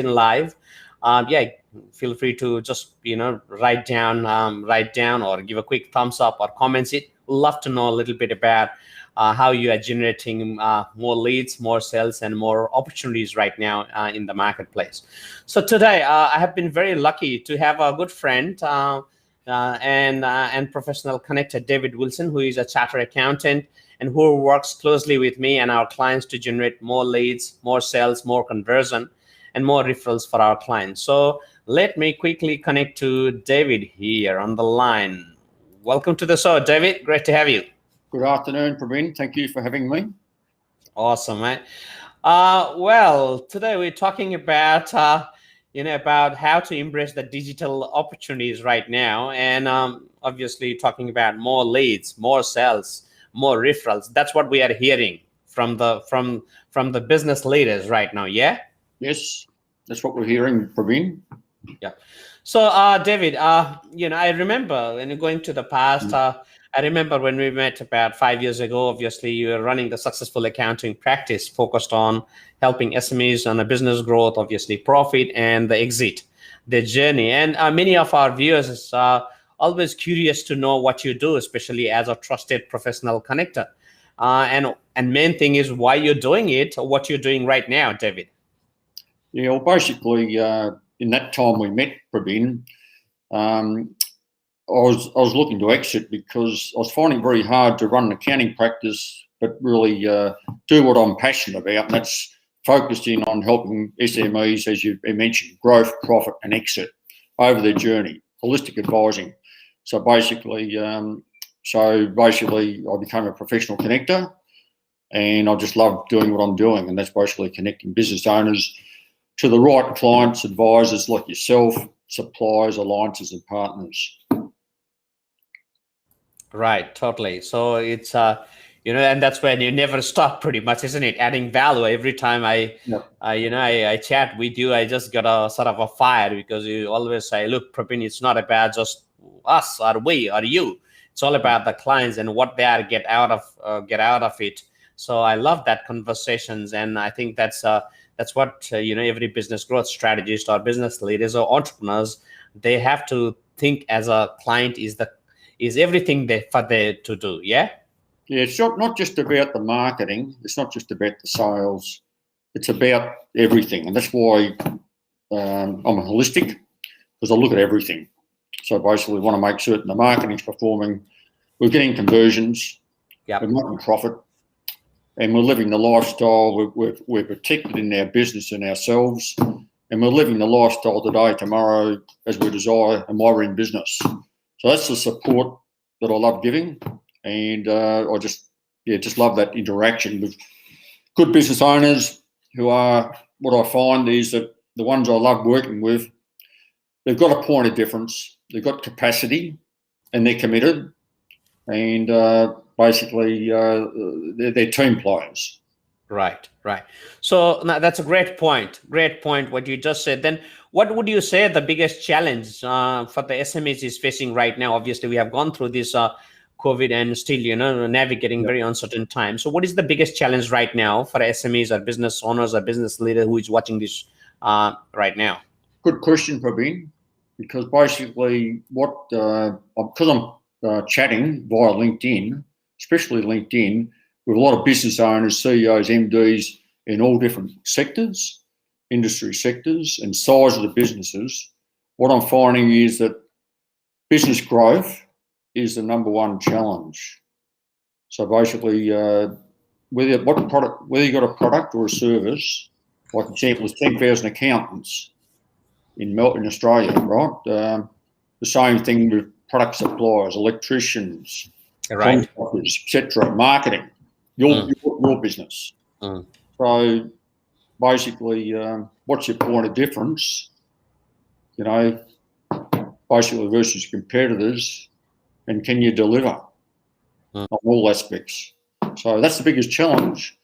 in live, yeah, feel free to just write down or give a quick thumbs up or comments it. Love to know a little bit about how you are generating more leads, more sales, and more opportunities right now in the marketplace. So today, I have been very lucky to have a good friend and professional connector, David Wilson, who is a chartered accountant and who works closely with me and our clients to generate more leads, more sales, more conversion, and more referrals for our clients. So let me quickly connect to David here on the line. Welcome to the show, David. Great to have you. Good afternoon, Praveen. Thank you for having me. Awesome, man. Well, today we're talking about about how to embrace the digital opportunities right now, and obviously talking about more leads, more sales, more referrals. That's what we are hearing from the business leaders right now. Yeah. Yes, that's what we're hearing, Praveen. Yeah. So, David, I remember when you're going to the past. I remember when we met about 5 years ago. Obviously, you were running the successful accounting practice focused on helping SMEs on a business growth, obviously profit and the exit, their journey. And many of our viewers are always curious to know what you do, especially as a trusted professional connector. And main thing is why you're doing it, or what you're doing right now, David. Yeah, well, basically, in that time we met, Praveen, I was looking to exit because I was finding it very hard to run an accounting practice, but really do what I'm passionate about, and that's focusing on helping SMEs, as you mentioned, growth, profit, and exit over their journey, holistic advising. So basically, I became a professional connector, and I just love doing what I'm doing, and that's basically connecting business owners to the right clients, advisors like yourself, suppliers, alliances, and partners. Right, totally. So it's and that's when you never stop, pretty much, isn't it? Adding value every time I chat with you. I just got a sort of a fire because you always say, "Look, Praveen, it's not about just us or we or you. It's all about the clients and what they are get out of it." So I love that conversations, and I think that's what every business growth strategist or business leaders or entrepreneurs, they have to think as a client is everything for there to do. Yeah. Yeah, it's not just about the marketing. It's not just about the sales. It's about everything, and that's why I'm a holistic, because I look at everything. So basically, we want to make certain the marketing's performing, we're getting conversions, Yep. we're making profit, and we're living the lifestyle. We're protected in our business and ourselves, and we're living the lifestyle today, tomorrow, as we desire, and while we're in business. So that's the support that I love giving, and I just love that interaction with good business owners who are, what I find is that the ones I love working with, they've got a point of difference, they've got capacity, and they're committed, and basically they're team players. Right. So now that's a great point. Great point. What you just said. Then, what would you say the biggest challenge for the SMEs is facing right now? Obviously, we have gone through this COVID and still, navigating very uncertain times. So, what is the biggest challenge right now for SMEs or business owners or business leader who is watching this right now? Good question, Praveen, because basically because I'm chatting via LinkedIn, especially LinkedIn, with a lot of business owners, CEOs, MDs in all different sectors, industry sectors, and size of the businesses. What I'm finding is that business growth is the number one challenge. So basically, whether you've got a product or a service, like example, there's 10,000 accountants in Australia, right? The same thing with product suppliers, electricians, Right. contractors, etc. Marketing. Your business. So basically, what's your point of difference? Basically versus competitors, and can you deliver on all aspects? So that's the biggest challenge,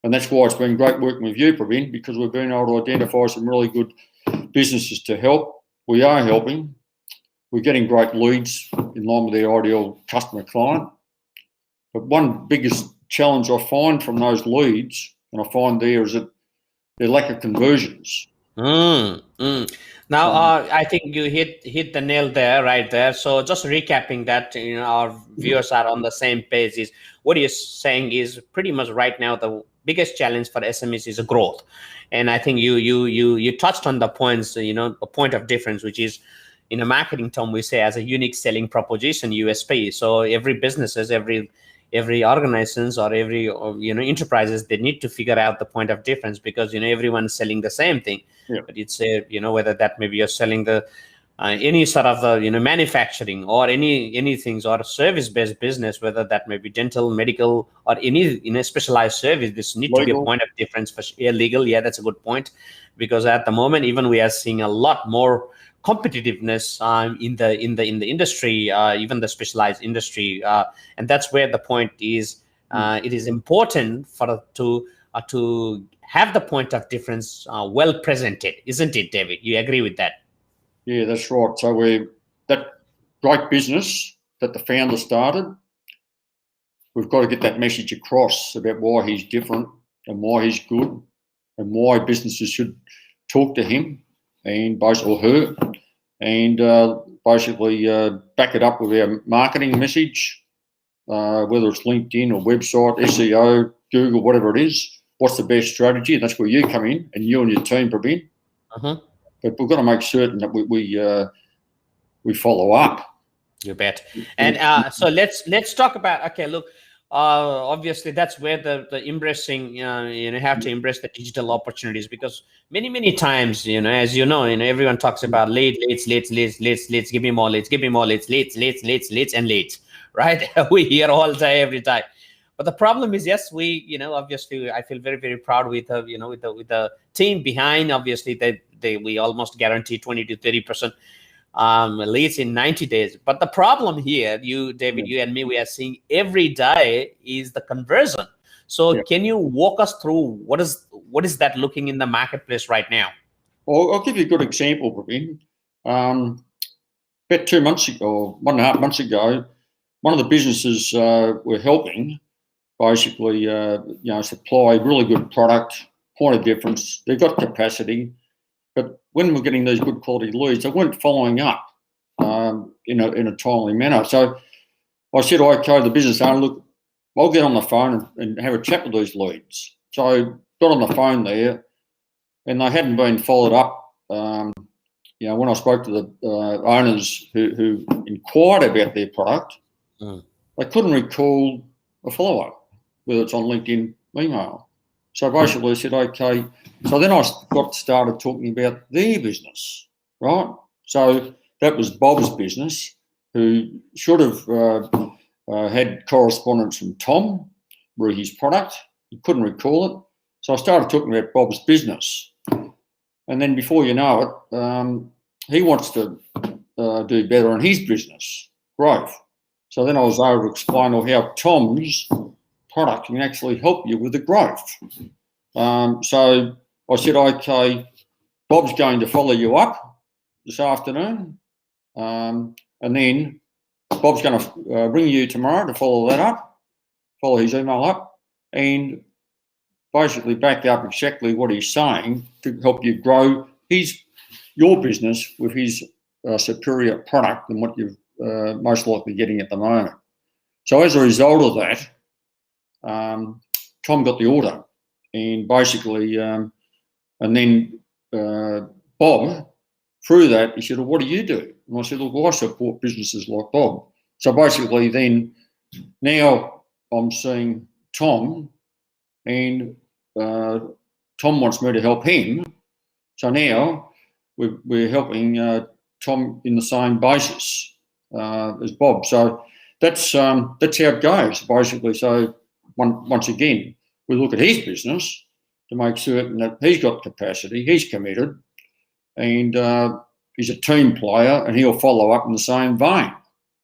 and that's why it's been great working with you, Praveen, because we've been able to identify some really good businesses to help. We are helping. We're getting great leads in line with their ideal customer client. But one biggest challenge I find from those leads, and I find there, is that their lack of conversions. Now, Um, I think you hit the nail there, right there. So, just recapping that, our viewers are on the same page. Is what you're saying is pretty much right now the biggest challenge for SMEs is growth, and I think you touched on the points. A point of difference, which is in a marketing term we say as a unique selling proposition (USP). So every businesses, every organizations or every enterprises, they need to figure out the point of difference, because everyone's selling the same thing. yeah, But it's whether that maybe you're selling the any sort of the manufacturing or any things or service based business, whether that may be dental, medical, or any specialized service, this need to be a legal. point of difference for legal. Yeah, that's a good point, because at the moment even we are seeing a lot more competitiveness in the industry, even the specialized industry, and that's where the point is. It is important for to have the point of difference well presented, isn't it, David? You agree with that? Yeah, that's right. So we're that great business that the founder started. We've got to get that message across about why he's different and why he's good and why businesses should talk to him and or her, and basically back it up with our marketing message, whether it's LinkedIn or website, SEO, Google, whatever it is. What's the best strategy? That's where you come in, and you and your team, Praveen. But we've got to make certain that we follow up. You bet. And so let's talk about, okay, look, obviously that's where the embracing, have to embrace the digital opportunities, because many times, as everyone talks about leads, give me more leads, leads and leads, right? We hear all day, every time. But the problem is, yes, we, obviously, I feel very, very proud with, with the team behind. Obviously, we almost guarantee 20 to 30% leads in 90 days. But the problem here, David, you and me, we are seeing every day is the conversion. So can you walk us through what is that looking in the marketplace right now? Well, I'll give you a good example, Praveen. About 2 months ago, or 1.5 months ago, one of the businesses we're helping basically, supply really good product, point of difference. They've got capacity, but when we're getting these good quality leads, they weren't following up in a timely manner. So I said, okay, the business owner, look, I'll get on the phone and have a chat with these leads. So I got on the phone there, and they hadn't been followed up. When I spoke to the owners who inquired about their product, they couldn't recall a follow-up, whether it's on LinkedIn, email. So basically I said, okay. So then I got started talking about their business, right? So that was Bob's business, who should have had correspondence from Tom, re his product. He couldn't recall it. So I started talking about Bob's business. And then before you know it, he wants to do better in his business, growth. So then I was able to explain how Tom's product can actually help you with the growth. So I said, okay, Bob's going to follow you up this afternoon, and then Bob's going to ring you tomorrow to follow that up, follow his email up, and basically back up exactly what he's saying to help you grow your business with his superior product than what you're most likely getting at the moment. So as a result of that, Tom got the order, and basically, and then Bob, through that, he said, well, what do you do? And I said, look, I support businesses like Bob. So basically then, now I'm seeing Tom, and Tom wants me to help him. So now we're helping Tom in the same basis as Bob. So that's how it goes, basically. So once again, we look at his business to make certain that he's got capacity, he's committed, and he's a team player, and he'll follow up in the same vein.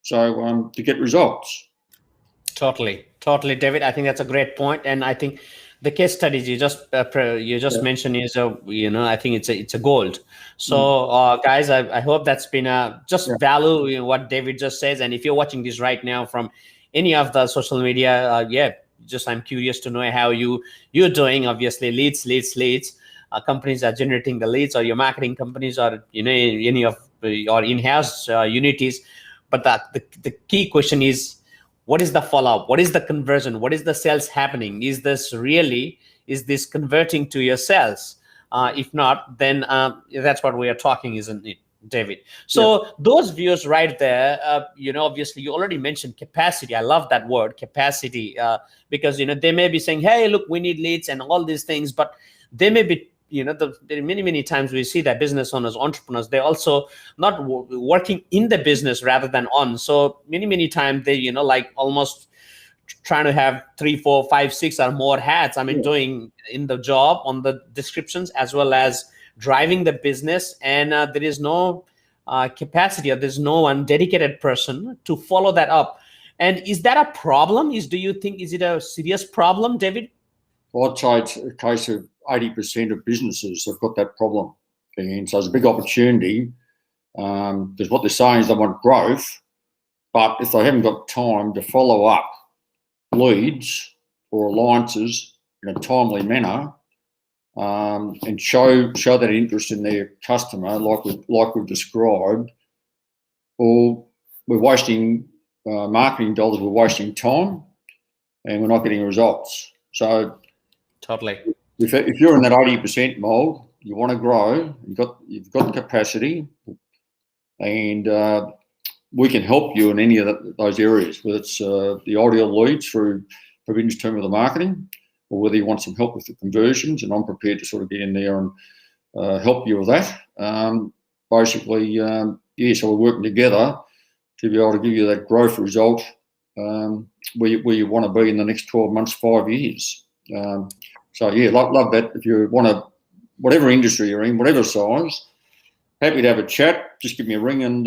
So to get results. Totally, David. I think that's a great point, and I think the case studies you just mentioned is I think it's a gold. So guys, I hope that's been just value what David just says. And if you're watching this right now from any of the social media, just I'm curious to know how you're doing. Obviously, leads. companies are generating the leads, or your marketing companies, or any of your in-house unities. But the key question is, what is the follow-up? What is the conversion? What is the sales happening? Is this converting to your sales? If not, then that's what we are talking, isn't it, David? So those views right there, obviously you already mentioned capacity. I love that word, capacity, because they may be saying, hey, look, we need leads and all these things, but they may be, many times we see that business owners, entrepreneurs, they're also not working in the business rather than on. So many times they, like almost trying to have 3, 4, 5, 6 or more hats. I mean, doing in the job, on the descriptions, as well as driving the business, and there is no capacity, or there's no one dedicated person to follow that up. And is that a problem? Do you think, is it a serious problem, David? Well, I'd say it's a case of 80% of businesses have got that problem. And so it's a big opportunity, because what they're saying is they want growth, but if they haven't got time to follow up leads or alliances in a timely manner, and show that interest in their customer, like we've described, or we're wasting marketing dollars, we're wasting time, and we're not getting results. So totally, if you're in that 80% mold, you want to grow, you've got the capacity, and we can help you in any of those areas, whether it's the ideal leads through business term of the marketing, or whether you want some help with the conversions, and I'm prepared to sort of get in there and help you with that. Basically, so we're working together to be able to give you that growth result where you want to be in the next 12 months, 5 years. So love that. If you want to, whatever industry you're in, whatever size, happy to have a chat. Just give me a ring, and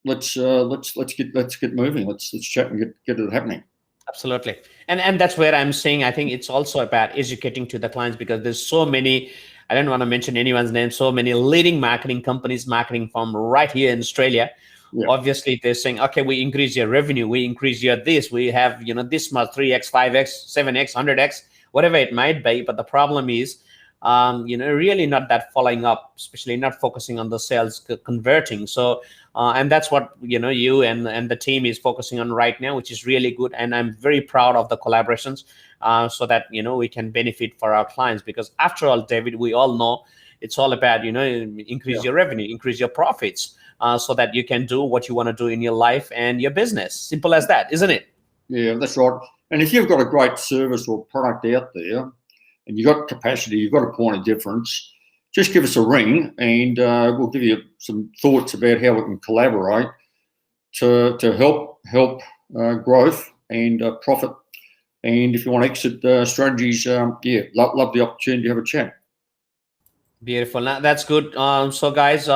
let's get moving. Let's chat and get it happening. Absolutely. And that's where I'm saying, I think it's also about educating to the clients, because there's so many, I don't want to mention anyone's name, so many leading marketing companies, marketing firm right here in Australia. Yeah. Obviously, they're saying, okay, we increase your revenue, we increase your this, we have, this much, 3x, 5x, 7x, 100x, whatever it might be. But the problem is, really not that following up, especially not focusing on the sales converting. So, and that's what, you and the team is focusing on right now, which is really good. And I'm very proud of the collaborations, so that, we can benefit for our clients, because after all, David, we all know it's all about, increase your revenue, increase your profits, so that you can do what you want to do in your life and your business. Simple as that, isn't it? Yeah, that's right. And if you've got a great service or product out there, and you've got capacity, you've got a point of difference, just give us a ring, and we'll give you some thoughts about how we can collaborate to help growth and profit. And if you want to exit strategies, love the opportunity to have a chat. Beautiful. Now, that's good. So guys,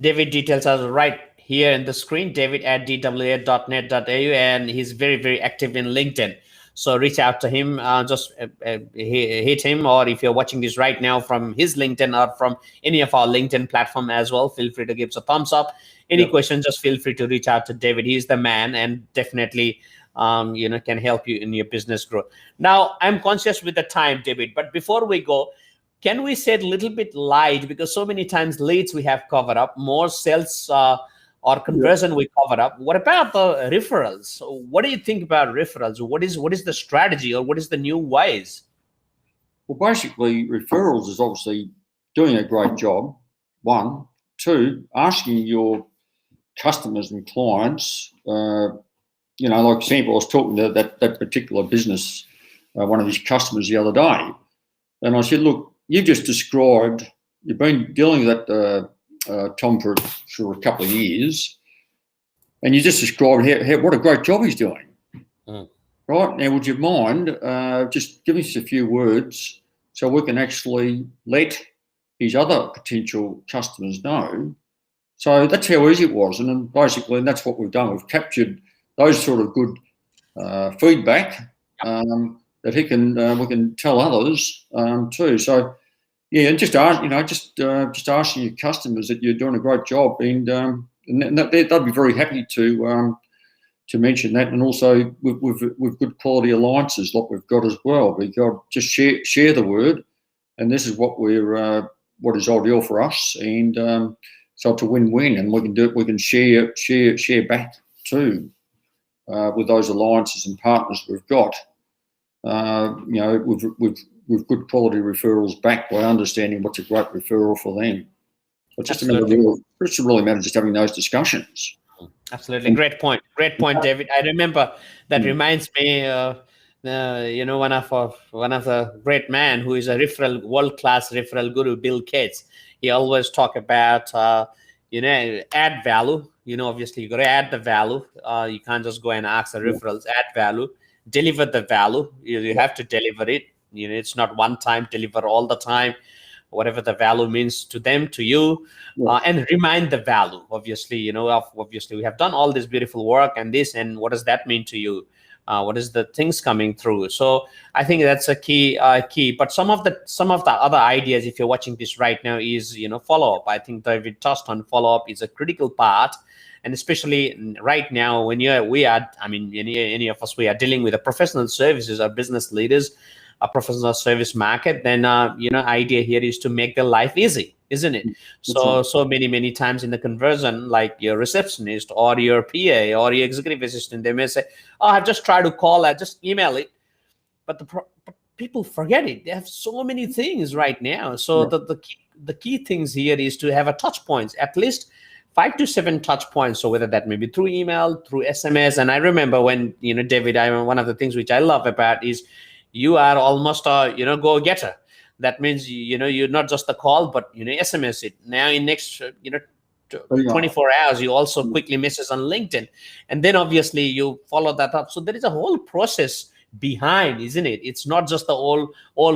David details are right here in the screen, david@dwa.net.au, and he's very, very active in LinkedIn. So reach out to him, just hit him, or if you're watching this right now from his LinkedIn or from any of our LinkedIn platform as well, feel free to give us a thumbs up. Any questions, just feel free to reach out to David. He's the man, and definitely, can help you in your business growth. Now, I'm conscious with the time, David, but before we go, can we say a little bit light, because so many times leads we have covered up, more sales or conversion we covered up. What about the referrals? So what do you think about referrals? What is the strategy, or what is the new ways? Well, basically, referrals is obviously doing a great job. 1, 2, asking your customers and clients. Like example, I was talking to that particular business, one of his customers the other day, and I said, look, you've just described, you've been dealing with that Tom for a couple of years, and you just described what a great job he's doing. Right now, would you mind just giving us a few words so we can actually let his other potential customers know? So that's how easy it was, and then basically, and that's what we've done. We've captured those sort of good feedback that we can tell others too. So. Yeah, and just asking your customers that you're doing a great job, and they'd be very happy to mention that, and also with good quality alliances like we've got as well. We've got just share the word, and this is what what is ideal for us, and so it's a win-win, and we can do it. We can share back too with those alliances and partners we've got. With good quality referrals back by understanding what's a great referral for them. It's just it's really matter just having those discussions. Absolutely, great point, David. I remember that reminds me. One of the great man who is a world-class referral guru, Bill Gates. He always talk about add value. Obviously you got to add the value. You can't just go and ask the referrals. Add value, deliver the value. You have to deliver it. It's not one time, deliver all the time, whatever the value means to them, to you, and remind the value. Obviously, obviously we have done all this beautiful work and this, and what does that mean to you? What is the things coming through? So I think that's a key. But some of the other ideas, if you're watching this right now, is follow up. I think David touched on follow up is a critical part, and especially right now when any of us, we are dealing with a professional services or business leaders, a professional service market. Then idea here is to make their life easy, isn't it? So many times in the conversion, like your receptionist or your PA or your executive assistant, they may say, "Oh, I've just tried to call, I just email it," but people forget it. They have so many things right now. So the key things here is to have a touch points, at least 5 to 7 touch points. So whether that may be through email, through SMS. And I remember when David, one of the things which I love about is you are almost a go-getter. That means you're not just a call, but SMS it. Now in next 24 hours, you also quickly message on LinkedIn, and then obviously you follow that up. So there is a whole process behind, isn't it? It's not just the all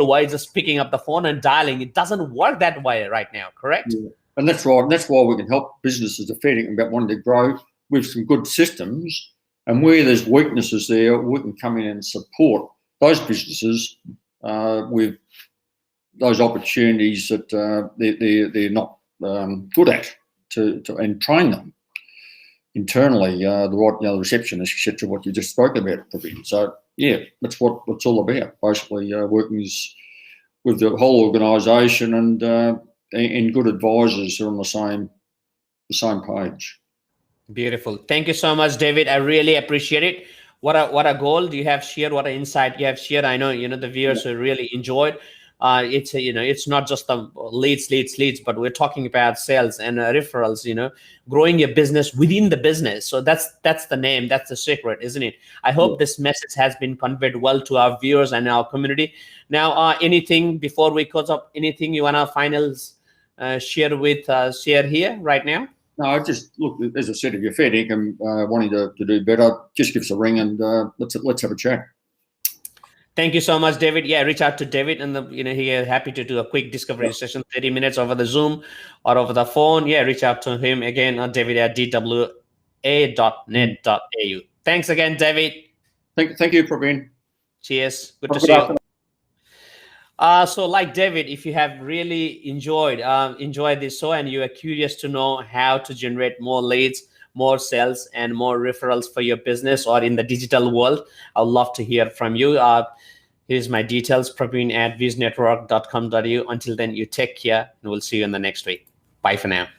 way just picking up the phone and dialing. It doesn't work that way right now, correct? Yeah. And that's right. And that's why we can help businesses about wanting to grow with some good systems. And where there's weaknesses there, we can come in and support those businesses with those opportunities that they're not good at, and train them internally, the receptionist, etc. What you just spoke about, so yeah, that's what it's all about. Basically, working with the whole organisation and good advisors who are on the same page. Beautiful. Thank you so much, David. I really appreciate it. What a goal you have shared, what an insight you have shared. I know the viewers really enjoyed. It's not just the leads, but we're talking about sales and referrals. Growing your business within the business. So that's the name, that's the secret, isn't it? I hope this message has been conveyed well to our viewers and our community. Now, anything before we close up? Anything you wanna finals share here right now? No, just look, as I said, if you're fair dinkum wanting to do better, just give us a ring and let's have a chat. Thank you so much, David. Yeah, reach out to David, and he is happy to do a quick discovery session, 30 minutes over the Zoom or over the phone. Yeah, reach out to him again, David at dwa.net.au. Thanks again, David. Thank you, Praveen. Cheers. Good to see you. So like David, if you have really enjoyed this show and you are curious to know how to generate more leads, more sales, and more referrals for your business or in the digital world, I'd love to hear from you. Here's my details, Praveen at viznetwork.com.au. Until then, you take care, and we'll see you in the next week. Bye for now.